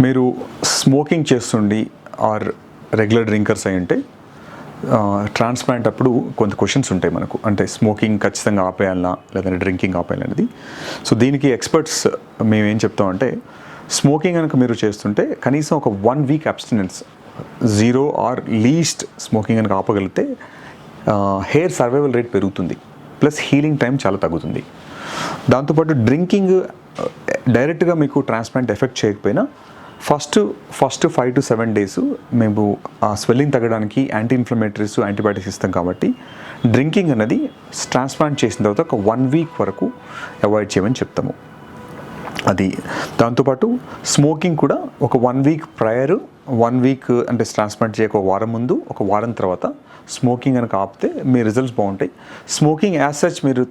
మీరు smoking చేస్తుండి are regular drinkers అయి ఉంటే ట్రాన్స్ప్లాంట్ అప్పుడు కొంత క్వశ్చన్స్ ఉంటాయి మనకు. అంటే స్మోకింగ్ ఖచ్చితంగా ఆపేయాలన్నా లేదంటే డ్రింకింగ్ ఆపేయాలనేది. సో దీనికి ఎక్స్పర్ట్స్ మేము ఏం చెప్తామంటే, స్మోకింగ్ కనుక మీరు చేస్తుంటే కనీసం ఒక 1 week abstinence, 0 or least smoking కనుక ఆపగలిగితే హెయిర్ సర్వైవల్ రేట్ పెరుగుతుంది, ప్లస్ హీలింగ్ టైం చాలా తగ్గుతుంది. దాంతోపాటు డ్రింకింగ్ డైరెక్ట్గా మీకు ట్రాన్స్ప్లాంట్ ఎఫెక్ట్ చేయకపోయినా ఫస్ట్ 5 to 7 days మేము ఆ స్వెల్లింగ్ తగ్గడానికి యాంటీ ఇన్ఫ్లమేటరీస్, యాంటీబయాటిక్స్ ఇస్తాం. కాబట్టి డ్రింకింగ్ అనేది ట్రాన్స్ప్లాంట్ చేసిన తర్వాత ఒక 1 వీక్ వరకు అవాయిడ్ చేయమని చెప్తాము. అది దాంతోపాటు స్మోకింగ్ కూడా ఒక 1 వీక్ ప్రయర్, 1 వీక్ అంటే ట్రాన్స్ప్లాంట్ చేయక ఒక వారం ముందు, ఒక వారం తర్వాత స్మోకింగ్ కనుక ఆపితే మీ రిజల్ట్స్ బాగుంటాయి. స్మోకింగ్ యాజ్ సచ్ మీరు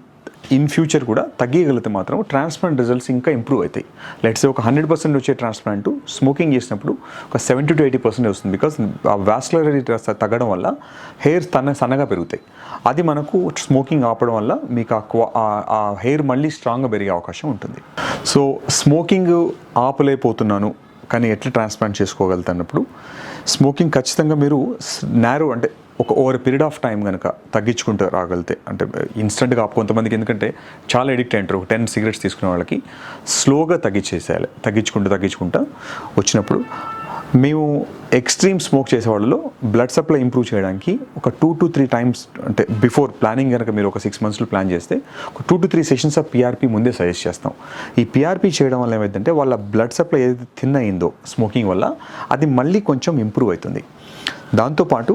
ఇన్ ఫ్యూచర్ కూడా తగ్గగలిగితే మాత్రం ట్రాన్స్ప్లాంట్ రిజల్ట్స్ ఇంకా ఇంప్రూవ్ అవుతాయి. లెట్స్ ఒక 100% వచ్చే ట్రాన్స్ప్లాంట్ స్మోకింగ్ చేసినప్పుడు ఒక 70 to 80% వస్తుంది. బికాస్ ఆ వాస్కులరిటీ తగ్గడం వల్ల హెయిర్ సన్నగా పెరుగుతాయి. అది మనకు స్మోకింగ్ ఆపడం వల్ల మీకు ఆ హెయిర్ మళ్ళీ స్ట్రాంగ్గా పెరిగే అవకాశం ఉంటుంది. సో స్మోకింగ్ ఆపలేకపోతున్నాను కానీ ఎట్లా ట్రాన్స్ప్లాంట్ చేసుకోగలుగుతున్నప్పుడు, స్మోకింగ్ ఖచ్చితంగా మీరు అంటే ఒక ఓవర్ పీరియడ్ ఆఫ్ టైం కనుక తగ్గించుకుంటూ రాగలిగితే, అంటే ఇన్స్టెంట్గా కొంతమందికి ఎందుకంటే చాలా ఎడిక్ట్ అయ్యారు, 10 cigarettes తీసుకునే వాళ్ళకి స్లోగా తగ్గించేసేయాలి. తగ్గించుకుంటా వచ్చినప్పుడు మేము ఎక్స్ట్రీమ్ స్మోక్ చేసే వాళ్ళలో బ్లడ్ సప్లై ఇంప్రూవ్ చేయడానికి ఒక 2 to 3 times, అంటే బిఫోర్ ప్లానింగ్ కనుక మీరు ఒక 6 monthsలో ప్లాన్ చేస్తే ఒక 2 to 3 sessions ఆఫ్ PRP ముందే సజెస్ట్ చేస్తాం. ఈ PRP చేయడం వల్ల ఏమైందంటే వాళ్ళ బ్లడ్ సప్లై ఏదైతే థిన్ అయిందో స్మోకింగ్ వల్ల అది మళ్ళీ కొంచెం ఇంప్రూవ్ అవుతుంది. దాంతోపాటు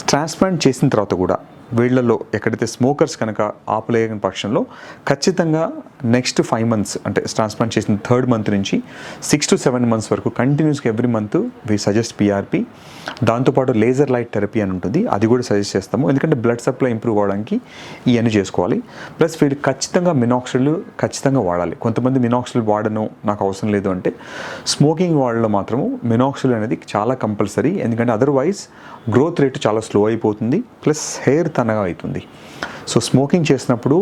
ట్రాన్స్ప్లాంట్ చేసిన తర్వాత కూడా వీళ్ళలో ఎక్కడైతే స్మోకర్స్ కనుక ఆపలేని పక్షంలో ఖచ్చితంగా నెక్స్ట్ 5 months, అంటే ట్రాన్స్ప్లాంట్ చేసిన 3rd month నుంచి 6 to 7 months వరకు కంటిన్యూస్గా every month we suggest PRP. దాంతోపాటు లేజర్ లైట్ థెరపీ అని ఉంటుంది, అది కూడా సజెస్ట్ చేస్తాము. ఎందుకంటే బ్లడ్ సప్లై ఇంప్రూవ్ అవ్వడానికి ఇవన్నీ చేసుకోవాలి. ప్లస్ వీళ్ళు ఖచ్చితంగా మినాక్సిల్ ఖచ్చితంగా వాడాలి. కొంతమంది మినాక్సిల్ వాడను, నాకు అవసరం లేదు అంటే, స్మోకింగ్ వాళ్ళలో మాత్రము మినాక్సిల్ అనేది చాలా కంపల్సరీ. ఎందుకంటే అదర్వైజ్ గ్రోత్ రేట్ చాలా స్లో అయిపోతుంది, ప్లస్ హెయిర్ తనగా అవుతుంది. సో స్మోకింగ్ చేసినప్పుడు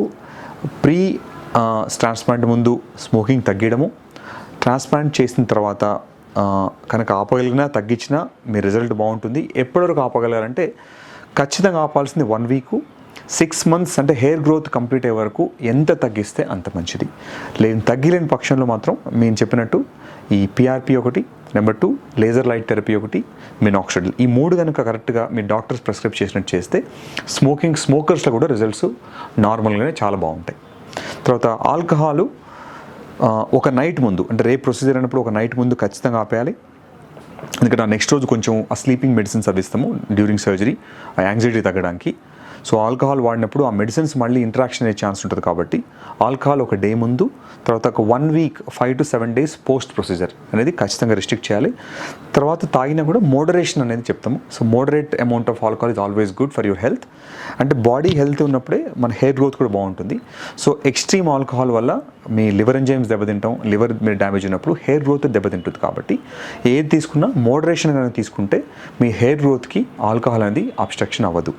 ట్రాన్స్ప్లాంట్ ముందు స్మోకింగ్ తగ్గడము, ట్రాన్స్ప్లాంట్ చేసిన తర్వాత కనుక ఆపగలిగినా తగ్గించినా మీ రిజల్ట్ బాగుంటుంది. ఎప్పటివరకు ఆపగలగాలంటే ఖచ్చితంగా ఆపాల్సింది 1 week, 6 months, అంటే హెయిర్ గ్రోత్ కంప్లీట్ అయ్యే వరకు ఎంత తగ్గిస్తే అంత మంచిది. తగ్గిలేని పక్షంలో మాత్రం మేము చెప్పినట్టు ఈ PRP ఒకటి, నెంబర్ 2 లేజర్ లైట్ థెరపీ ఒకటి, మినాక్సిడిల్, ఈ 3 కనుక కరెక్ట్గా మీ డాక్టర్స్ ప్రిస్క్రైబ్ చేసినట్టు చేస్తే స్మోకర్స్లో కూడా రిజల్ట్స్ నార్మల్గానే చాలా బాగుంటాయి. తర్వాత ఆల్కహాలు ఒక నైట్ ముందు, అంటే రేపు ప్రొసీజర్ అయినప్పుడు ఒక నైట్ ముందు ఖచ్చితంగా ఆపేయాలి. ఎందుకంటే నెక్స్ట్ రోజు కొంచెం ఆ స్లీపింగ్ మెడిసిన్స్ అవి ఇస్తాము డ్యూరింగ్ సర్జరీ, ఆ యాంగ్జైటీ తగ్గడానికి. సో ఆల్కహాల్ వాడినప్పుడు ఆ మెడిసిన్స్ మళ్ళీ ఇంటరాక్షన్ అయ్యే ఛాన్స్ ఉంటుంది. కాబట్టి ఆల్కహాల్ ఒక డే ముందు, తర్వాత ఒక 1 week 5 to 7 days post procedure అనేది ఖచ్చితంగా రిస్ట్రిక్ట్ చేయాలి. తర్వాత తాగినా కూడా మోడరేషన్ అనేది చెప్తాము. So moderate amount of alcohol is always good for your health. అంటే బాడీ హెల్త్ ఉన్నప్పుడే మన హెయిర్ గ్రోత్ కూడా బాగుంటుంది. సో ఎక్స్ట్రీమ్ ఆల్కహాల్ వల్ల మీ లివర్ ఎంజైమ్స్ దెబ్బతింటాం, లివర్ మీరు డ్యామేజ్ ఉన్నప్పుడు హెయిర్ గ్రోత్ దెబ్బతింటుంది. కాబట్టి ఏది తీసుకున్నా మోడరేషన్ అనేది తీసుకుంటే మీ హెయిర్ గ్రోత్కి ఆల్కహాల్ అనేది అబ్స్ట్రక్షన్ అవ్వదు.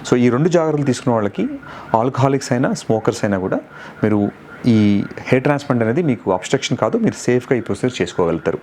సో ఈ 2 జాగ్రత్తలు తీసుకున్న వాళ్ళకి, ఆల్కహాలిక్స్ అయినా స్మోకర్స్ అయినా కూడా, మీరు ఈ హెయిర్ ట్రాన్స్ప్లాంట్ అనేది మీకు అబ్స్ట్రక్షన్ కాదు, మీరు సేఫ్గా ఈ ప్రొసీజర్ చేసుకోగలుగుతారు.